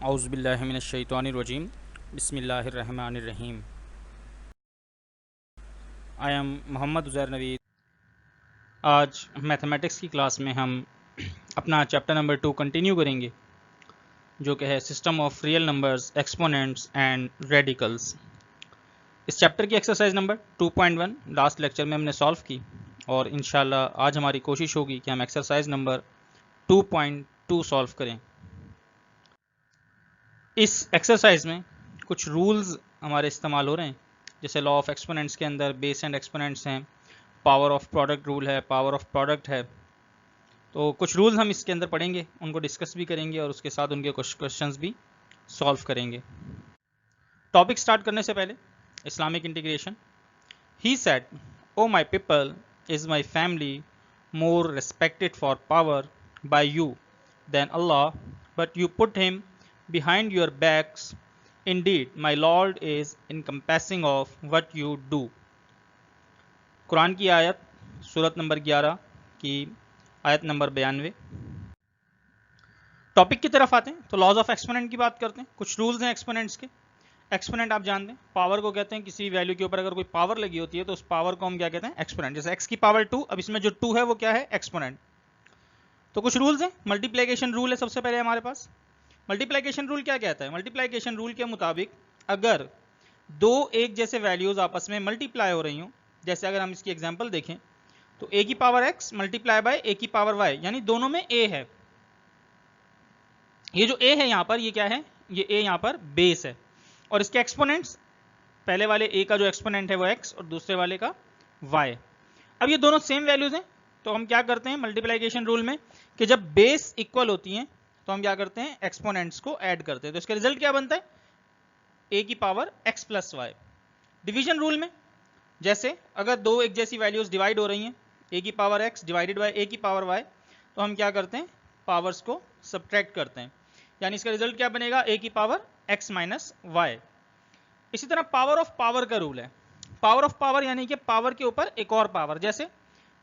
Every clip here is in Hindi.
औज़ुबिल्लाहि मिनश्शैतानिर्रजीम बिस्मिल्लाहिर्रहमानिर्रहीम। I am Mohammad Uzair Naveed. आज मैथमेटिक्स की क्लास में हम अपना चैप्टर नंबर 2 कंटिन्यू करेंगे, जो कि है system of real numbers, exponents and radicals. इस चैप्टर की एक्सरसाइज नंबर 2.1 लास्ट लेक्चर में हमने सॉल्व की, और इंशाल्लाह आज हमारी कोशिश होगी कि हम एक्सरसाइज नंबर 2.2 सॉल्व करें। इस एक्सरसाइज में कुछ रूल्स हमारे इस्तेमाल हो रहे हैं, जैसे लॉ ऑफ एक्सपोनेंट्स के अंदर बेस एंड एक्सपोनेंट्स हैं, पावर ऑफ प्रोडक्ट रूल है, पावर ऑफ प्रोडक्ट है। तो कुछ रूल्स हम इसके अंदर पढ़ेंगे, उनको डिस्कस भी करेंगे और उसके साथ उनके कुछ क्वेश्चंस भी सॉल्व करेंगे। टॉपिक स्टार्ट करने से पहले Islamic integration. He said, O my people, is my family more respected for power by you than Allah, but you put him behind your backs. Indeed, my Lord is encompassing of what you do. Quran की आयत सूरत नंबर 11 की आयत नंबर 92। टॉपिक की तरफ आते हैं तो लॉज ऑफ एक्सपोनेंट की बात करते हैं। कुछ रूल्स हैं एक्सपोनेंट्स के। एक्सपोनेंट आप जानते हैं, पावर को कहते हैं किसी वैल्यू के ऊपर अगर कोई पावर लगी होती है तो उस पावर को हम क्या कहते हैं? एक्सपोनेंट। जैसे x की पावर 2, अब इसमें जो 2 है वो क्या है? एक्सपोनेंट। तो कुछ रूल्स हैं। मल्टीप्लिकेशन रूल है सबसे पहले हमारे पास। मल्टीप्लिकेशन रूल क्या कहता है? मल्टीप्लिकेशन रूल के मुताबिक अगर दो एक जैसे वैल्यूज आपस में मल्टीप्लाई हो रही हो, जैसे अगर हम इसकी एग्जांपल देखें तो a की power x multiply by a की पावर y, यानी दोनों में a है। ये जो a है यहाँ पर, ये क्या है? ये a यहाँ पर बेस है, और इसके एक्सपोनेंट्स, पहले वाले a का जो एक्सपोनेंट है वो x और दूसरे वाले का y। अब ये दोनों सेम वैल्यूज हैं, तो हम क्या करते हैं मल्टीप्लिकेशन रूल में कि जब बेस इक्वल होती हैं तो हम क्या करते हैं? एक्सपोनेंट्स को ऐड करते हैं। तो इसका रिजल्ट क्या बनता है? a की power x plus Y. Division rule में जैसे अगर दो एक जैसी वैल्यूज डिवाइड हो रही हैं, a की power x divided by a की पावर y, तो हम क्या करते हैं? पावर्स को सब्ट्रैक्ट करते हैं, यानी इसका रिजल्ट क्या बनेगा? a की पावर x माइनस वाई। इसी तरह पावर ऑफ पावर का रूल है। पावर ऑफ पावर यानी कि पावर के ऊपर एक और पावर, जैसे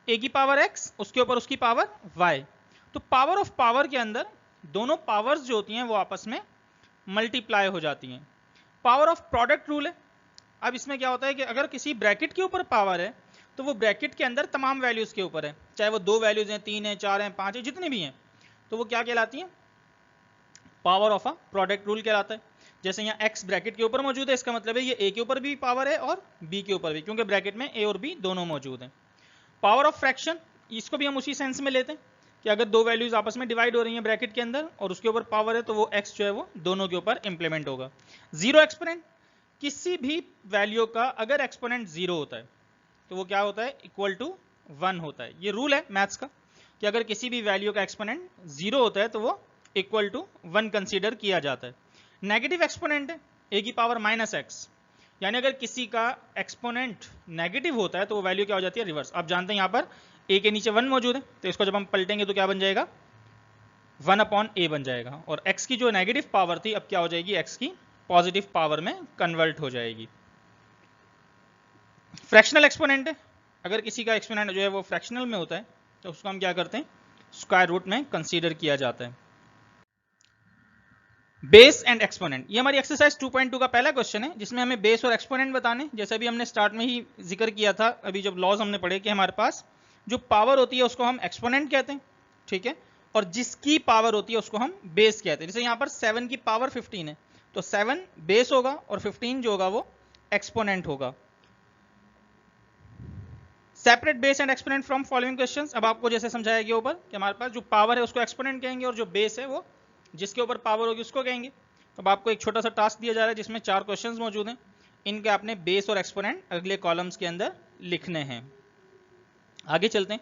a की पावर x उसके ऊपर उसकी पावर y। तो पावर ऑफ पावर के अंदर दोनों पावर्स जो होती हैं वो आपस में मल्टीप्लाई हो जाती हैं। पावर ऑफ प्रोडक्ट रूल है। अब इसमें क्या होता है कि अगर किसी ब्रैकेट के ऊपर पावर है तो वो ब्रैकेट के अंदर तमाम वैल्यूज के ऊपर है, चाहे वो दो वैल्यूज हैं, 3 हैं, 4 हैं, 5 हैं, जितनी भी हैं, तो वो क्या कहलाती हैं? Power of a product rule कहलाता है। जैसे यहाँ x ब्रैकेट के ऊपर मौजूद है, इसका मतलब है ये a के ऊपर भी पावर है और b के ऊपर भी, क्योंकि ब्रैकेट में a और b दोनों मौजूद हैं। पावर ऑफ फ्रैक्शन, इसको भी हम उसी सेंस में लेते हैं कि अगर दो वैल्यूज आपस में डिवाइड हो रही हैं ब्रैकेट के अंदर और उसके ऊपर पावर है, तो वो x जो है वो दोनों के ऊपर इंप्लीमेंट होगा। जीरो एक्सपोनेंट, किसी भी वैल्यू का अगर एक्सपोनेंट जीरो होता है तो वो क्या होता है? इक्वल टू 1 होता है। ये रूल है मैथ्स का कि अगर किसी भी वैल्यू का एक्सपोनेंट जीरो होता है तो वो इक्वल टू 1 कंसीडर किया जाता है। नेगेटिव एक्सपोनेंट है a की पावर माइनस एक्स, यानी अगर किसी का एक्सपोनेंट नेगेटिव होता है तो वो वैल्यू क्या हो जाती है? रिवर्स। आप जानते हैं यहाँ पर a के नीचे 1 मौजूद है, तो इसको जब हम पलटेंगे तो क्या बन जाएगा? 1 अपॉन a बन जाएगा, और x की जो नेगेटिव पावर थी अब क्या हो जाएगी? x की पॉजिटिव पावर में कन्वर्ट हो जाएगी। फ्रैक्शनल एक्सपोनेंट है। अगर किसी का एक्सपोनेंट जो है वो फ्रैक्शनल में होता है तो उसको हम क्या करते हैं? स्क्वायर रूट में कंसीडर किया जाता है। बेस एंड एक्सपोनेंट, ये हमारी एक्सरसाइज 2.2 का पहला क्वेश्चन है, जिसमें हमें बेस और एक्सपोनेंट बताने, जैसे अभी हमने स्टार्ट में ही जिक्र किया था, अभी जब लॉज हमने पढ़े कि हमारे पास जो पावर होती है उसको हम एक्सपोनेंट कहते हैं, ठीक है, और जिसकी पावर होती है उसको हम बेस कहते हैं। जैसे यहाँ पर 7 की पावर 15 है, तो 7 बेस होगा और 15 जो होगा वो एक्सपोनेंट होगा। Separate base and exponent from following questions. अब आपको जैसे समझाया गया ऊपर कि हमारे पास जो पावर है उसको एक्सपोनेंट कहेंगे और जो बेस है वो जिसके ऊपर पावर होगी उसको कहेंगे। अब आपको एक छोटा सा टास्क दिया जा रहा है जिसमें 4 क्वेश्चंस मौजूद हैं, इनके आपने बेस और एक्सपोनेंट अगले कॉलम्स के अंदर लिखने हैं। आगे चलते हैं।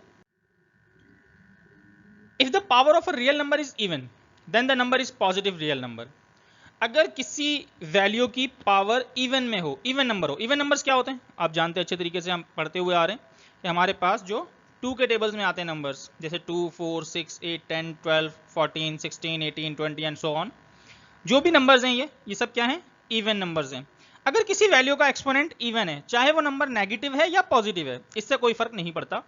If the power of a real number is even then the number is positive real number. अगर किसी वैल्यू की पावर इवन में हो, इवन नंबर हो, इवन नंबर्स क्या होते हैं आप जानते हैं अच्छे तरीके से, हम पढ़ते हुए आ रहे हैं कि हमारे पास जो 2 के टेबल्स में आते हैं नंबर्स, जैसे 2, 4, 6, 8, 10, 12, 14, 16, 18, 20 एंड सो ऑन, जो भी नंबर्स हैं ये सब क्या हैं? इवन नंबर्स हैं। अगर किसी वैल्यू का एक्सपोनेंट इवन है, चाहे वो नंबर नेगेटिव है या पॉजिटिव है, इससे कोई फर्क नहीं पड़ता,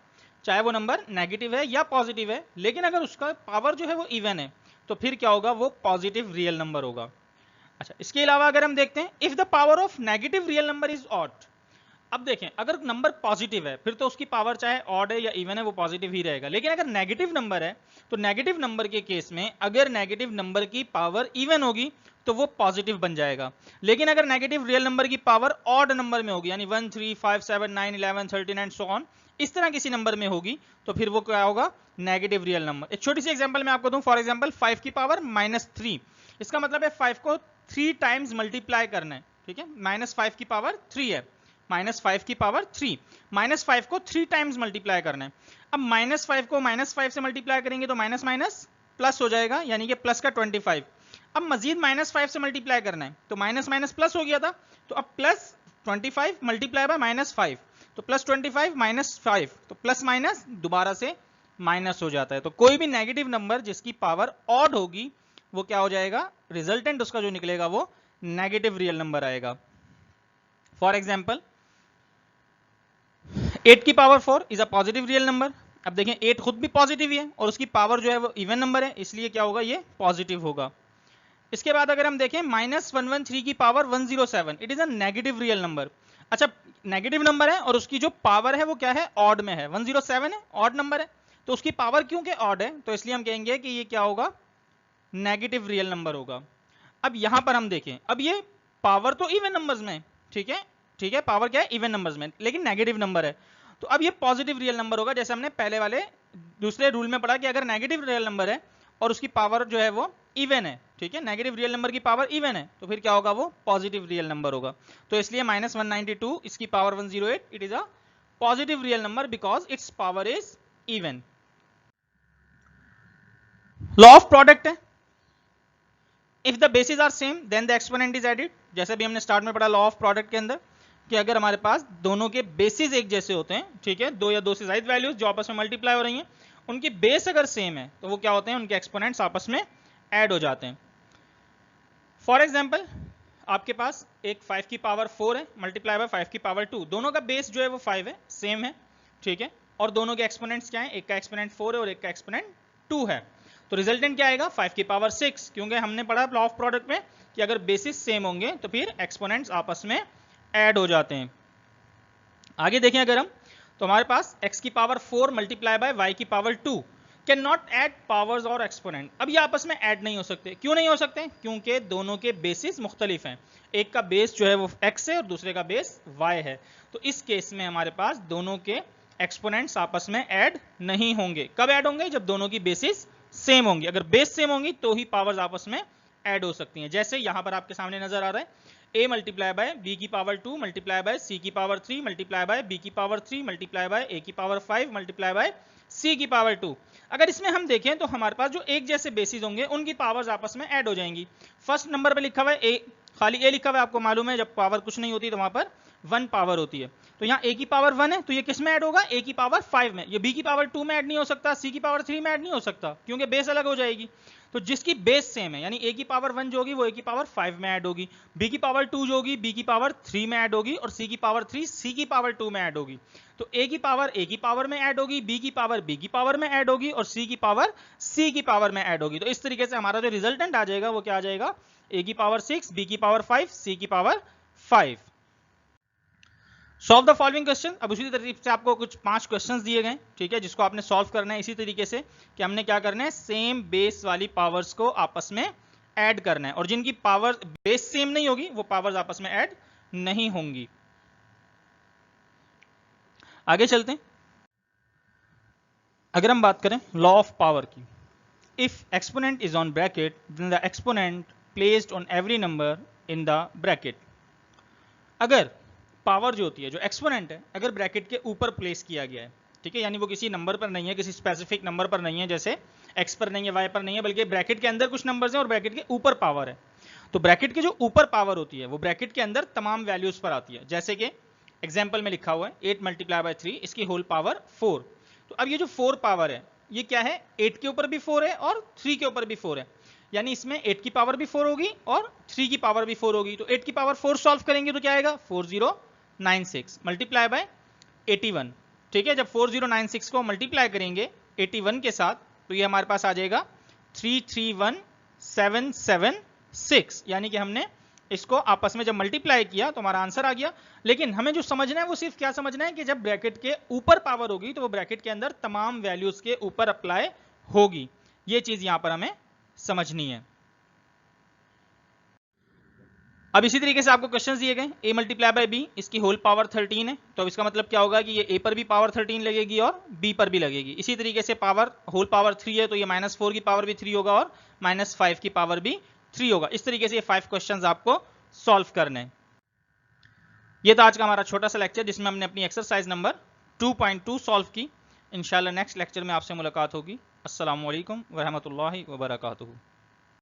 चाहे वो नंबर नेगेटिव है या पॉजिटिव है, लेकिन अगर उसका पावर जो है वो इवन है, तो फिर क्या होगा, वो पॉजिटिव रियल नंबर होगा। अच्छा, इसके अलावा अगर हम देखते हैं if the power of negative real number is odd. अब देखें अगर नंबर पॉजिटिव है फिर तो उसकी पावर चाहे ऑड है या इवन है वो पॉजिटिव ही रहेगा, लेकिन अगर नेगेटिव नंबर है तो नेगेटिव नंबर के केस में अगर नेगेटिव नंबर की पावर इवन होगी तो वो पॉजिटिव बन जाएगा, लेकिन अगर नेगेटिव रियल नंबर की पावर ऑड नंबर में होगी यानी 1 3 5 7 9 11 13 एंड सो ऑन, इस तरह किसी नंबर में होगी तो फिर वो क्या होगा, नेगेटिव रियल नंबर। एक छोटी सी एग्जांपल मैं आपको दूं, फॉर एग्जांपल 5 की पावर -3, इसका मतलब है 5 को 3 टाइम्स मल्टीप्लाई करना है, ठीक है, -5 की पावर 3 है, -5 की पावर 3, -5 को 3 टाइम्स मल्टीप्लाई करना है। अब -5 को -5 से मल्टीप्लाई करेंगे तो माइनस माइनस प्लस हो जाएगा यानी कि प्लस का 25। अब मजीद -5 से मल्टीप्लाई करना है तो माइनस माइनस प्लस हो गया था, तो अब प्लस 25 मल्टीप्लाई बाय -5 तो प्लस 25 -5 तो प्लस माइनस दोबारा से माइनस हो जाता है। तो कोई भी नेगेटिव नंबर जिसकी पावर ऑड होगी वो क्या हो जाएगा, रिजल्टेंट उसका जो निकलेगा वो नेगेटिव रियल नंबर आएगा। फॉर एग्जाम्पल 8 की power 4 is a positive real number. अब देखें 8 खुद भी पॉजिटिव ही है और उसकी पावर जो है वो इवन नंबर है, इसलिए क्या होगा, ये पॉजिटिव होगा। इसके बाद अगर हम देखें -113 की power 107, it is a negative real number. अच्छा, नेगेटिव नंबर है और उसकी जो पावर है वो क्या है, ऑड में है, 107 है, ऑड नंबर है, तो उसकी पावर क्यों के ऑड है, तो इसलिए हम कहेंगे कि ये क्या होगा, नेगेटिव रियल नंबर होगा। अब यहां पर हम देखें, अब ये पावर तो इवन नंबर्स में, ठीक है, ठीक है, पावर क्या है, इवन नंबर्स में, लेकिन नेगेटिव नंबर है, तो अब ये पॉजिटिव रियल नंबर होगा। जैसे हमने पहले वाले दूसरे रूल में पढ़ा कि अगर नेगेटिव रियल नंबर है और उसकी पावर जो है वो इवन है, ठीक है, नेगेटिव रियल नंबर की पावर इवन है, तो फिर क्या होगा, वो पॉजिटिव रियल नंबर होगा। तो इसलिए -192 इसकी power 108, it is a positive real number because its power is even. Law of product है, if the basis are same then the exponent is added. जैसे भी हमने स्टार्ट में पढ़ा लॉ ऑफ प्रोडक्ट के अंदर कि अगर हमारे पास दोनों के बेसिस एक जैसे होते हैं, ठीक है, दो या दो से ज्यादा वैल्यूज जो आपस में मल्टीप्लाई हो रही हैं, उनकी बेस अगर सेम है तो वो क्या होते हैं, उनके एक्सपोनेंट्स आपस में ऐड हो जाते हैं। फॉर एग्जाम्पल आपके पास एक 5 की पावर 4 है मल्टीप्लाई बाय 5 की पावर 2, दोनों का बेस जो है वो 5 है, सेम है, ठीक है, और दोनों के एक्सपोनेंट्स क्या है, एक का एक्सपोनेंट 4 है और एक का एक्सपोनेंट 2 है, तो रिजल्टेंट क्या आएगा, 5 की पावर 6, क्योंकि हमने पढ़ा लॉ ऑफ प्रोडक्ट में कि अगर बेसिस सेम होंगे तो फिर एक्सपोनेंट्स आपस में ऐड हो जाते हैं। आगे देखें अगर हम, तो हमारे पास x की पावर 4 मल्टीप्लाई बाय y की power 2 can not add powers और एक्सपोनेंट। अब ये आपस में ऐड नहीं हो सकते, क्यों नहीं हो सकते, क्योंकि दोनों के बेसिस मुख्तलिफ हैं, एक का बेस जो है वो x है और दूसरे का बेस y है, तो इस केस में हमारे पास दोनों के एक्सपोनेंट्स आपस में ऐड नहीं होंगे। कब ऐड होंगे, जब दोनों की बेसिस सेम होंगी, अगर बेस सेम होंगी तो ही पावर्स आपस में ऐड हो सकती हैं। जैसे यहां पर आपके सामने नजर आ रहा है a मल्टीप्लाई बाय b की पावर 2 मल्टीप्लाई बाय c की पावर 3 मल्टीप्लाई बाय b की पावर 3 मल्टीप्लाई बाय a की पावर 5 मल्टीप्लाई बाय c की पावर 2। अगर इसमें हम देखें तो हमारे पास जो एक जैसे बेसिस होंगे उनकी पावर्स आपस में ऐड हो जाएंगी। फर्स्ट नंबर पे लिखा हुआ है a, खाली a लिखा हुआ है, आपको मालूम है जब पावर कुछ नहीं होती तो वहां पर 1 पावर होती है, तो यहाँ a की पावर 1 है तो ये किस में ऐड होगा, a की पावर 5 में। ये b की पावर 2 में ऐड नहीं हो सकता, c की पावर 3 में ऐड नहीं हो सकता, क्योंकि बेस अलग हो जाएगी। तो जिसकी बेस सेम है यानी a की पावर 1 जो होगी वो a की पावर 5 में ऐड होगी, b की पावर 2 जो होगी b की पावर 3 में ऐड होगी और c की पावर 3 c की पावर 2 में ऐड होगी। तो a की पावर में ऐड होगी, b की पावर b की पावर में ऐड होगी और c की पावर c की पावर में ऐड होगी। तो इस तरीके से हमारा जो रिजल्टेंट आ जाएगा वो क्या आ जाएगा, a की पावर 6, b की पावर 5, c की power 5। Solve the following question. अब उसी तरीके से आपको कुछ 5 क्वेश्चंस दिए गए, ठीक है, जिसको आपने सॉल्व करना है इसी तरीके से कि हमने क्या करना है, सेम बेस वाली पावर्स को आपस में ऐड करना है, और जिनकी पावर बेस सेम नहीं होगी वो पावर्स आपस में ऐड नहीं होंगी। आगे चलते हैं। अगर हम बात करें लॉ ऑफ पावर की, if exponent is on bracket then the exponent placed on every number in the bracket. अगर पावर जो होती है, जो एक्सपोनेंट है, अगर ब्रैकेट के ऊपर प्लेस किया गया है, ठीक है, यानी वो किसी नंबर पर नहीं है, किसी स्पेसिफिक नंबर पर नहीं है, जैसे x पर नहीं है, y पर नहीं है, बल्कि ब्रैकेट के अंदर कुछ नंबर्स हैं और ब्रैकेट के ऊपर पावर है, तो ब्रैकेट के जो ऊपर पावर होती है वो ब्रैकेट के अंदर तमाम वैल्यूज पर आती है। जैसे कि एग्जाम्पल में लिखा हुआ है 8 मल्टीप्लाई बाय 3 इसकी होल पावर 4। तो अब ये जो 4 पावर है ये क्या है, 8 के ऊपर भी 4 है और 3 के ऊपर भी 4 है, यानी इसमें 8 की पावर भी 4 होगी और 3 की पावर भी 4 होगी। तो 8 की पावर 4 सॉल्व करेंगे तो क्या आएगा, 4096 मल्टीप्लाई बाय 81, ठीक है, जब 4096 को मल्टीप्लाई करेंगे 81 के साथ तो ये हमारे पास आ जाएगा 331,776, यानी कि हमने इसको आपस में जब मल्टीप्लाई किया तो हमारा आंसर आ गया। लेकिन हमें जो समझना है वो सिर्फ क्या समझना है कि जब ब्रैकेट के ऊपर पावर होगी तो वो ब्रैकेट के अंदर तमाम वैल्यूज के ऊपर अप्लाई होगी, ये चीज यहां पर हमें समझनी है। अब इसी तरीके से आपको क्वेश्चंस दिए गए, a मल्टीप्लाई बाय b, इसकी होल पावर 13 है, तो इसका मतलब क्या होगा कि ये a पर भी पावर 13 लगेगी और b पर भी लगेगी। इसी तरीके से पावर होल पावर 3 है तो ये -4 की पावर भी 3 होगा और -5 की पावर भी 3 होगा। इस तरीके से ये 5 क्वेश्चंस आपको सॉल्व करने हैं। ये था आज का हमारा छोटा सा लेक्चर जिसमें हमने अपनी एक्सरसाइज नंबर 2.2 सॉल्व की। इंशाल्लाह नेक्स्ट लेक्चर में आपसे मुलाकात होगी। अस्सलामु अलैकुम वरहमतुल्लाहि वबरकातुहू।